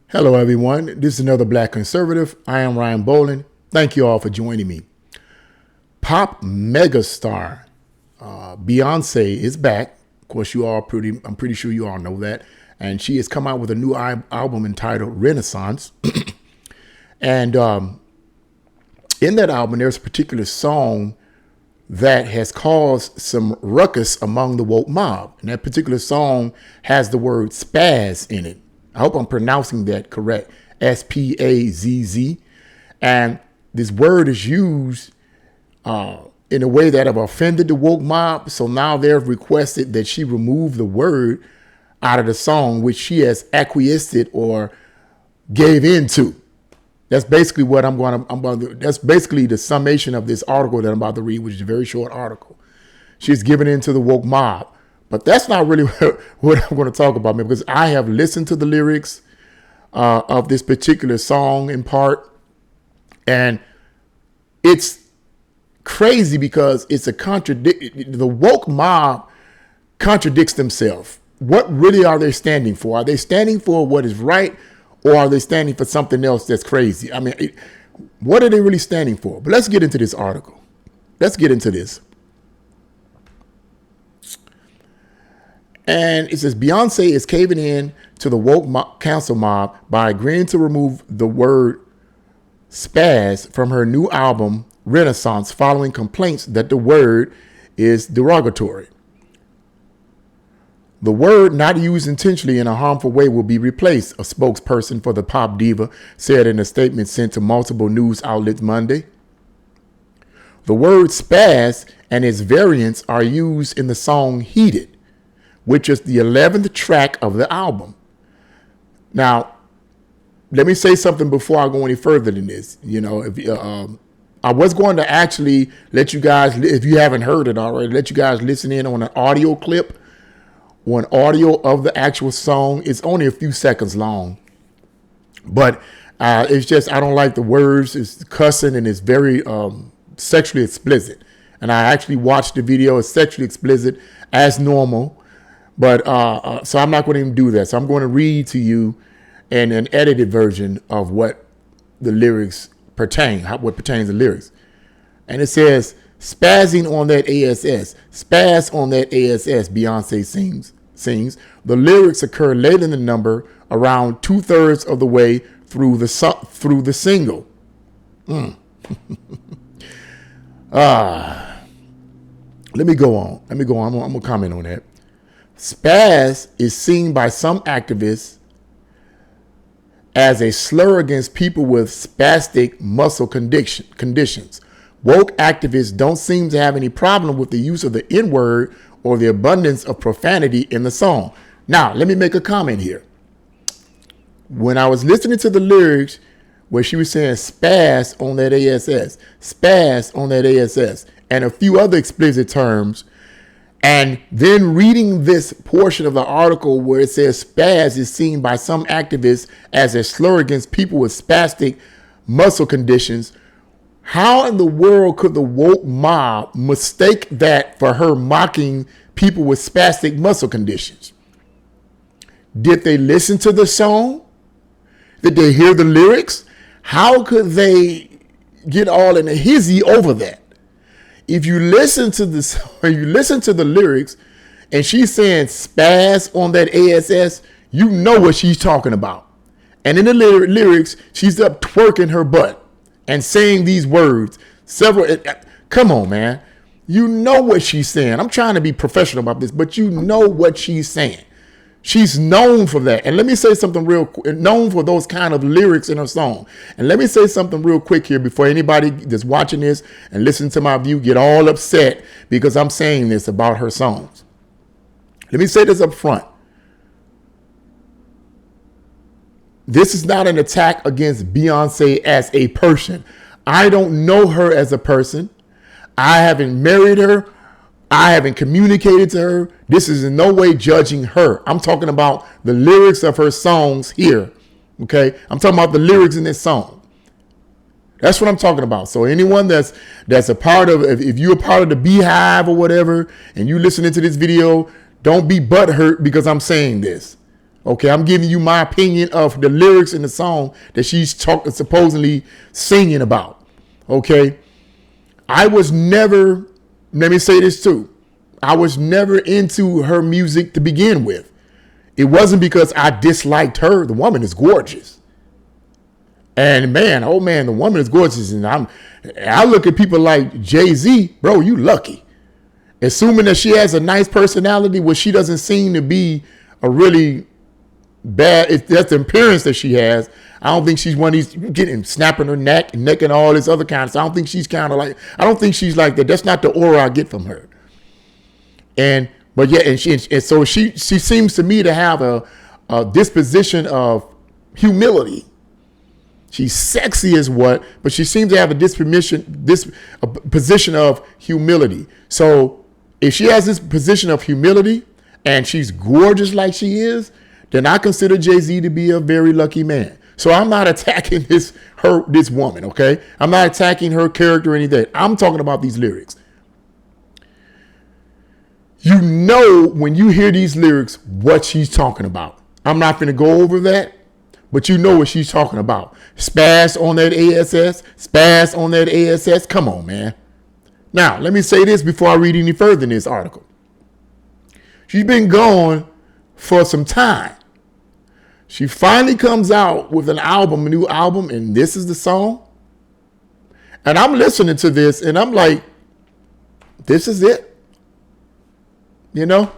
Hello, everyone. This is another Black Conservative. I am Ryan Bolin. Thank you all for joining me. Pop megastar Beyonce is back. Of course, I'm pretty sure you all know that. And she has come out with a new album entitled Renaissance. And in that album, there's a particular song that has caused some ruckus among the woke mob. And that particular song has the word spazz in it. I hope I'm pronouncing that correct. S-P-A-Z-Z. And this word is used in a way that have offended the woke mob. So now they've requested that she remove the word out of the song, which she has acquiesced or gave into. That's basically what that's basically the summation of this article that I'm about to read, which is a very short article. She's given in to the woke mob. But that's not really what I'm going to talk about, man, because I have listened to the lyrics of this particular song in part. And it's crazy because it's a the woke mob contradicts themselves. What really are they standing for? Are they standing for what is right, or are they standing for something else that's crazy? I mean, what are they really standing for? But let's get into this article. Let's get into this. And it says Beyonce is caving in to the woke council mob by agreeing to remove the word spazz from her new album Renaissance following complaints that the word is derogatory. The word not used intentionally in a harmful way will be replaced, a spokesperson for the pop diva said in a statement sent to multiple news outlets Monday. The word spazz and its variants are used in the song Heated, which is the 11th track of the album. Now, let me say something before I go any further than this. You know, I was going to actually let you guys, if you haven't heard it already, let you guys listen in on an audio clip or an audio of the actual song. It's only a few seconds long, but it's just, I don't like the words. It's cussing and it's very sexually explicit. And I actually watched the video. It's sexually explicit as normal. But so I'm not going to even do that. So I'm going to read to you in an edited version of what the lyrics pertain, what pertains to lyrics. And it says, spazzing on that ASS, spazz on that ASS, Beyonce sings. The lyrics occur late in the number, around 2/3 of the way through the single. Let me go on. I'm going to comment on that. Spazz is seen by some activists as a slur against people with spastic muscle conditions. Woke activists don't seem to have any problem with the use of the N-word or the abundance of profanity in the song. Now, let me make a comment here. When I was listening to the lyrics where she was saying spazz on that ASS, spazz on that ASS, and a few other explicit terms, and then reading this portion of the article where it says spazz is seen by some activists as a slur against people with spastic muscle conditions, how in the world could the woke mob mistake that for her mocking people with spastic muscle conditions? Did they listen to the song? Did they hear the lyrics? How could they get all in a hizzy over that? If you listen to this, when you listen to the lyrics and she's saying spazz on that ASS, you know what she's talking about. And in the lyrics, she's up twerking her butt and saying these words. Come on, man. You know what she's saying. I'm trying to be professional about this, but you know what she's saying. She's known for that. And let me say something real quick, known for those kind of lyrics in her song. And let me say something real quick here before anybody that's watching this and listening to my view get all upset because I'm saying this about her songs. Let me say this up front. This is not an attack against Beyonce as a person. I don't know her as a person. I haven't married her. I haven't communicated to her. This is in no way judging her. I'm talking about the lyrics of her songs here. Okay. I'm talking about the lyrics in this song. That's what I'm talking about. So anyone that's a part of, if you're a part of the Beehive or whatever, and you listening to this video, don't be butthurt because I'm saying this. Okay, I'm giving you my opinion of the lyrics in the song that she's supposedly singing about. Okay, I was never, let me say this too, I was never into her music to begin with. It wasn't because I disliked her. The woman is gorgeous. And man, oh man, the woman is gorgeous. And I look at people like Jay-Z, bro, you lucky. Assuming that she has a nice personality, where she doesn't seem to be a really bad, if that's the appearance that she has, I don't think she's one of these getting snapping her neck and all this other kind of stuff. I don't think she's kind of like, I don't think she's like that. That's not the aura I get from her. But yeah, and so she seems to me to have a disposition of humility. She's sexy as what, but she seems to have a position of humility. So if she has this position of humility and she's gorgeous like she is, then I consider Jay-Z to be a very lucky man. So I'm not attacking this woman, okay? I'm not attacking her character or anything. I'm talking about these lyrics. You know when you hear these lyrics what she's talking about. I'm not going to go over that, but you know what she's talking about. Spazz on that ASS, spazz on that ASS. Come on, man. Now, let me say this before I read any further in this article. She's been gone for some time. She finally comes out with an new album, and this is the song. And I'm listening to this, and I'm like, this is it. You know,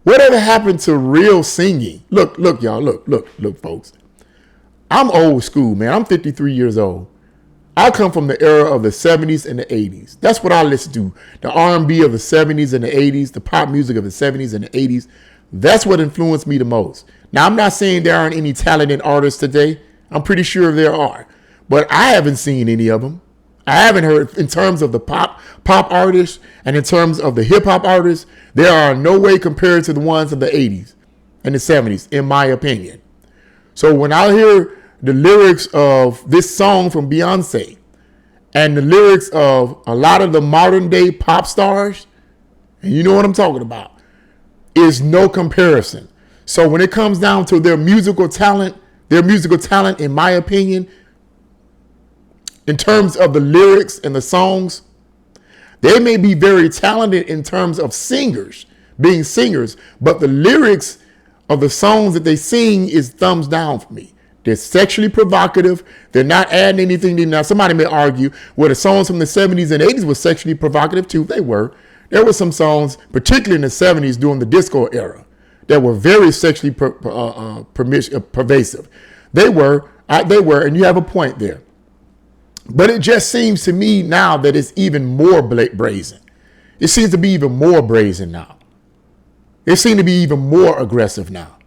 whatever happened to real singing? Look, y'all, look, folks. I'm old school, man. I'm 53 years old. I come from the era of the 70s and the 80s. That's what I listen to. The R&B of the 70s and the 80s, the pop music of the 70s and the 80s. That's what influenced me the most. Now, I'm not saying there aren't any talented artists today. I'm pretty sure there are. But I haven't seen any of them. I haven't heard, in terms of the pop artists and in terms of the hip hop artists, there are no way compared to the ones of the 80s and the 70s, in my opinion. So when I hear the lyrics of this song from Beyonce and the lyrics of a lot of the modern day pop stars, and you know what I'm talking about, is no comparison. So when it comes down to their musical talent, in my opinion, in terms of the lyrics and the songs, they may be very talented in terms of being singers, but the lyrics of the songs that they sing is thumbs down for me. They're sexually provocative. They're not adding anything. Now, somebody may argue, well, the songs from the 70s and 80s were sexually provocative too. They were. There were some songs, particularly in the 70s during the disco era, that were very sexually pervasive. They were, and you have a point there. But it just seems to me now that it's even more brazen. It seems to be even more brazen now. It seems to be even more aggressive now.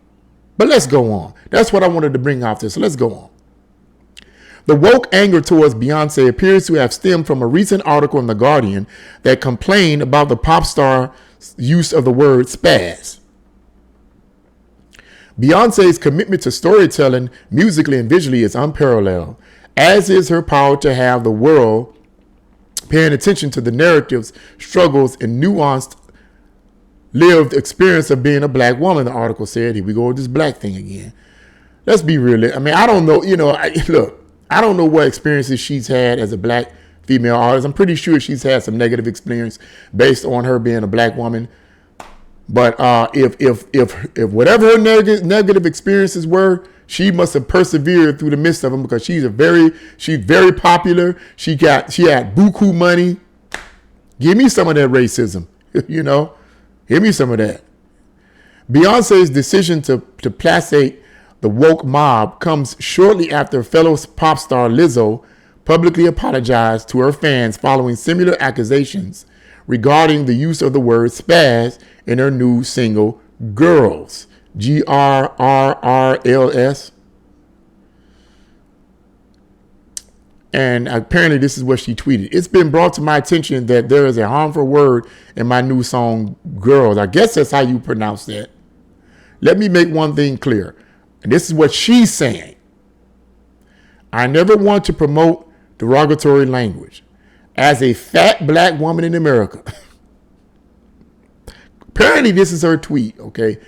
But let's go on. That's what I wanted to bring out there. So let's go on. The woke anger towards Beyonce appears to have stemmed from a recent article in The Guardian that complained about the pop star's use of the word spazz. Beyonce's commitment to storytelling musically and visually is unparalleled, as is her power to have the world paying attention to the narratives, struggles, and nuanced lived experience of being a black woman, the article said. Here we go with this black thing again. Let's be real. I mean, I don't know, I don't know what experiences she's had as a black female artist. I'm pretty sure she's had some negative experience based on her being a black woman. But if whatever her negative experiences were, she must have persevered through the midst of them, because she's very popular. She had buku money. Give me some of that racism, Give me some of that. Beyonce's decision to placate the woke mob comes shortly after fellow pop star Lizzo publicly apologized to her fans following similar accusations regarding the use of the word spazz in her new single, Girls, Grrrls. And apparently this is what she tweeted. It's been brought to my attention that there is a harmful word in my new song, Girls. I guess that's how you pronounce that. Let me make one thing clear. And this is what she's saying. I never want to promote derogatory language. As a fat black woman in America. Apparently this is her tweet, okay?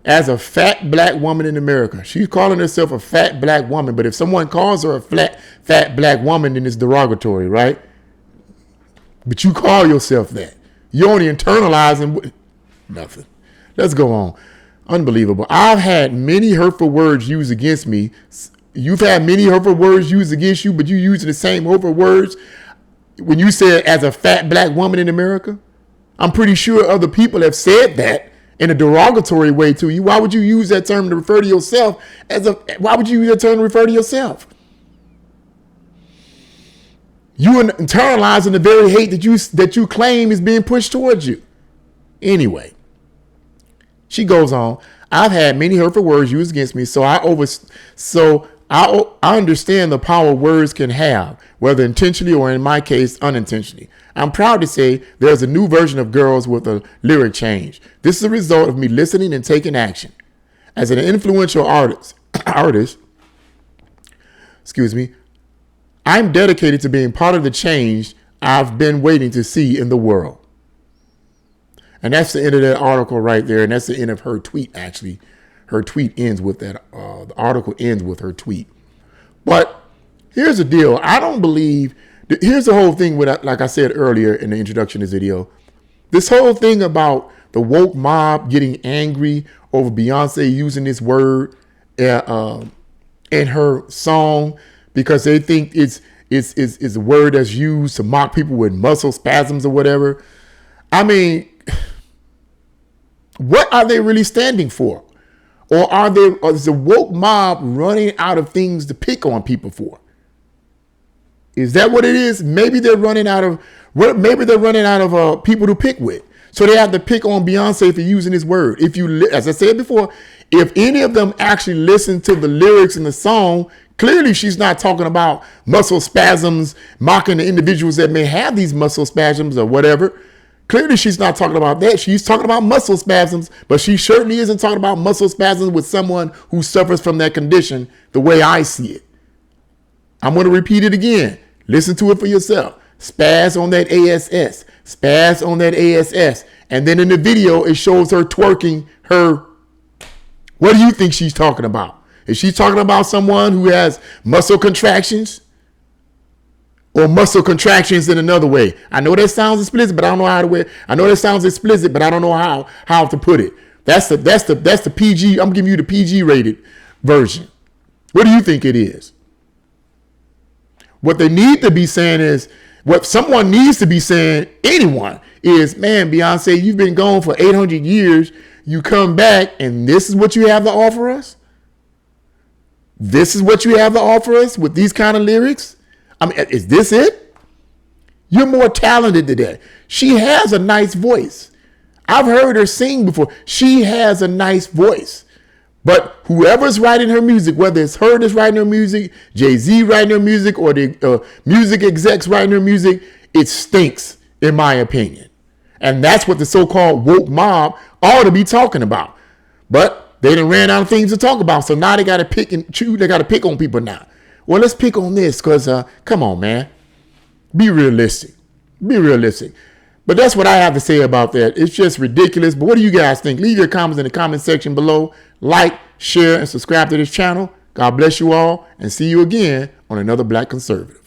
as a fat black woman in America. She's calling herself a fat black woman, but if someone calls her a fat black woman, then it's derogatory, right? But you call yourself that. You're only internalizing nothing. Let's go on. Unbelievable. I've had many hurtful words used against me. You've had many hurtful words used against you, but you using the same hurtful words when you said as a fat black woman in America. I'm pretty sure other people have said that in a derogatory way to you. Why would you use that term to refer to yourself why would you use that term to refer to yourself? You are internalizing the very hate that you claim is being pushed towards you. Anyway, she goes on. I've had many hurtful words used against me, so I understand the power words can have, whether intentionally or in my case, unintentionally. I'm proud to say there's a new version of Girls with a lyric change. This is a result of me listening and taking action. As an influential artist, I'm dedicated to being part of the change I've been waiting to see in the world. And that's the end of that article right there. And that's the end of her tweet, actually. Her tweet ends with that. The article ends with her tweet. But here's the deal. I don't believe. Here's the whole thing with, like I said earlier in the introduction to this video. This whole thing about the woke mob getting angry over Beyonce using this word in her song because they think it's a word that's used to mock people with muscle spasms or whatever. I mean, what are they really standing for? Or is the woke mob running out of things to pick on people for? Is that what it is? Maybe they're running out of people to pick with. So they have to pick on Beyonce for using this word. As I said before, if any of them actually listen to the lyrics in the song, clearly she's not talking about muscle spasms, mocking the individuals that may have these muscle spasms or whatever. Clearly she's not talking about that. She's talking about muscle spasms, but she certainly isn't talking about muscle spasms with someone who suffers from that condition the way I see it. I'm going to repeat it again. Listen to it for yourself. Spaz on that ASS. Spaz on that ASS. And then in the video, it shows her twerking her. What do you think she's talking about? Is she talking about someone who has muscle contractions? Or muscle contractions in another way? I know that sounds explicit, but I don't know how to. I know that sounds explicit, but I don't know how to put it. That's the PG. I'm giving you the PG rated version. What do you think it is? What they need to be saying is, what someone needs to be saying, anyone, is, man, Beyonce, you've been gone for 800 years. You come back and this is what you have to offer us? This is what you have to offer us with these kind of lyrics? I mean, is this it? You're more talented than that. She has a nice voice. I've heard her sing before. She has a nice voice. But whoever's writing her music, whether it's her that's writing her music, Jay-Z writing her music, or the music execs writing her music, it stinks, in my opinion. And that's what the so-called woke mob ought to be talking about. But they done ran out of things to talk about. So now they got to pick and choose. They got to pick on people now. Well, let's pick on this because, come on, man. Be realistic. Be realistic. But that's what I have to say about that. It's just ridiculous. But what do you guys think? Leave your comments in the comment section below. Like, share, and subscribe to this channel. God bless you all, and see you again on another Black Conservative.